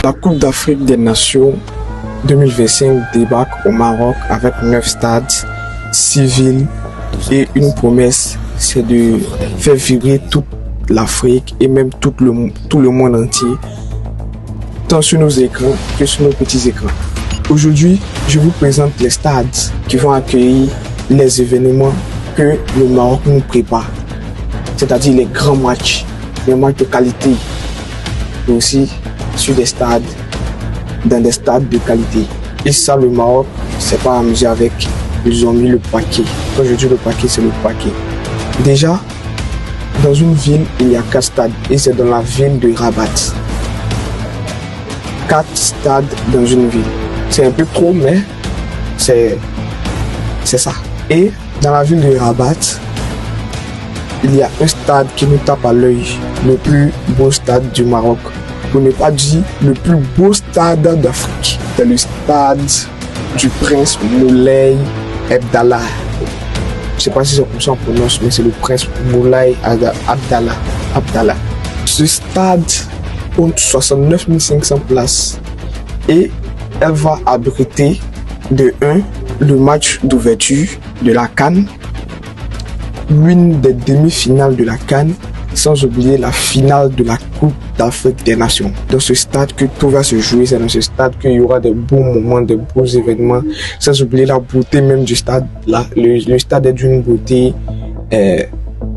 La Coupe d'Afrique des Nations 2025 débarque au Maroc avec 9 stades, 6 villes et une promesse, c'est de faire vibrer toute l'Afrique et même tout le monde entier, tant sur nos écrans que sur nos petits écrans. Aujourd'hui, je vous présente les stades qui vont accueillir les événements que le Maroc nous prépare, c'est-à-dire les grands matchs, les matchs de qualité, et aussi sur des stades, dans des stades de qualité. Et ça, le Maroc, c'est pas amusé avec, ils ont mis le paquet. Quand je dis le paquet, c'est le paquet. Déjà, dans une ville, il y a 4 stades et c'est dans la ville de Rabat. 4 stades dans une ville. C'est un peu trop, mais c'est ça. Et dans la ville de Rabat, il y a un stade qui nous tape à l'œil, le plus beau stade du Maroc. Pour ne pas dire le plus beau stade d'Afrique. C'est le stade du prince Moulay Abdallah. Je ne sais pas si c'est comme ça qu'on prononce, mais c'est le prince Moulay Abdallah. Ce stade compte 69 500 places et elle va abriter de 1 le match d'ouverture de la CAN, l'une des demi-finales de la CAN, sans oublier la finale de la Coupe d'Afrique des Nations. Dans ce stade que tout va se jouer, c'est dans ce stade qu'il y aura des beaux moments, des beaux événements, sans oublier la beauté même du stade. Là, le stade est d'une beauté,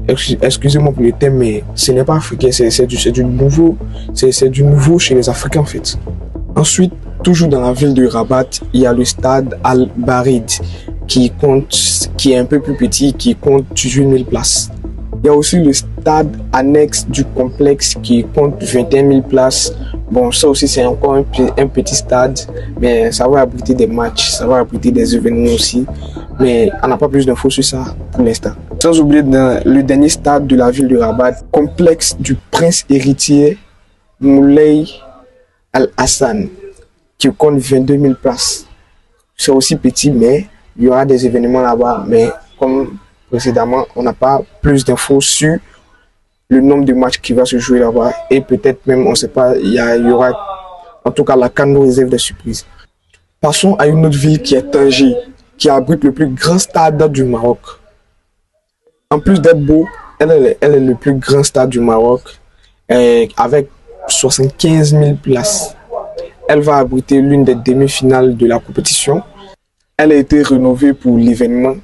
excusez-moi pour le thème, mais ce n'est pas africain, c'est du nouveau chez les Africains en fait. Ensuite, toujours dans la ville de Rabat, il y a le stade Al-Barid qui est un peu plus petit, qui compte 18 000 places. Il y a aussi le stade annexe du complexe qui compte 21 000 places. Bon, ça aussi c'est encore un petit stade, mais ça va abriter des matchs, ça va abriter des événements aussi. Mais on n'a pas plus d'infos sur ça pour l'instant. Sans oublier le dernier stade de la ville de Rabat, complexe du prince héritier Moulay Al-Hassan, qui compte 22 000 places. C'est aussi petit, mais il y aura des événements là-bas. Mais comme précédemment, on n'a pas plus d'infos sur le nombre de matchs qui va se jouer là-bas. Et peut-être même, on ne sait pas, il y aura, en tout cas, la CAN nous réserve des surprises. Passons à une autre ville qui est Tanger, qui abrite le plus grand stade du Maroc. En plus d'être beau, elle est le plus grand stade du Maroc, avec 75 000 places. Elle va abriter l'une des demi-finales de la compétition. Elle a été rénovée pour l'événement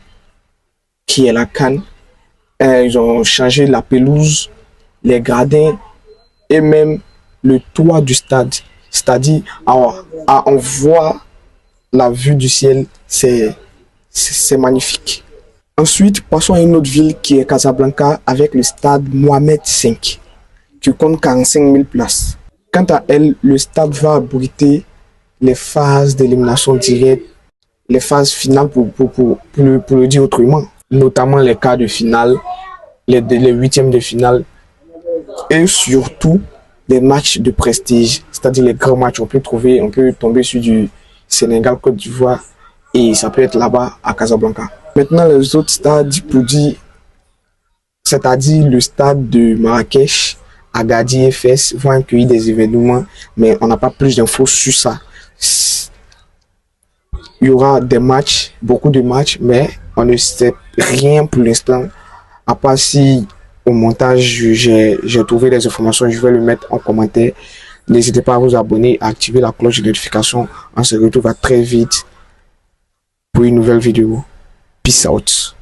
qui est la CAN. Ils ont changé la pelouse, les gradins et même le toit du stade. C'est-à-dire, on voit la vue du ciel, c'est magnifique. Ensuite, passons à une autre ville qui est Casablanca avec le stade Mohamed V qui compte 45 000 places. Quant à elle, le stade va abriter les phases d'élimination directe, les phases finales pour le dire autrement, notamment les quarts de finale, les huitièmes de finale et surtout les matchs de prestige, c'est-à-dire les grands matchs. On peut tomber sur du Sénégal, Côte d'Ivoire et ça peut être là-bas à Casablanca. Maintenant, les autres stades pour dire, c'est-à-dire le stade de Marrakech, Agadir et Fès vont accueillir des événements, mais on n'a pas plus d'infos sur ça. Il y aura des matchs, beaucoup de matchs, mais on ne sait rien pour l'instant, à part si au montage j'ai trouvé des informations, je vais le mettre en commentaire. N'hésitez pas à vous abonner, à activer la cloche de notification. On se retrouve très vite pour une nouvelle vidéo. Peace out.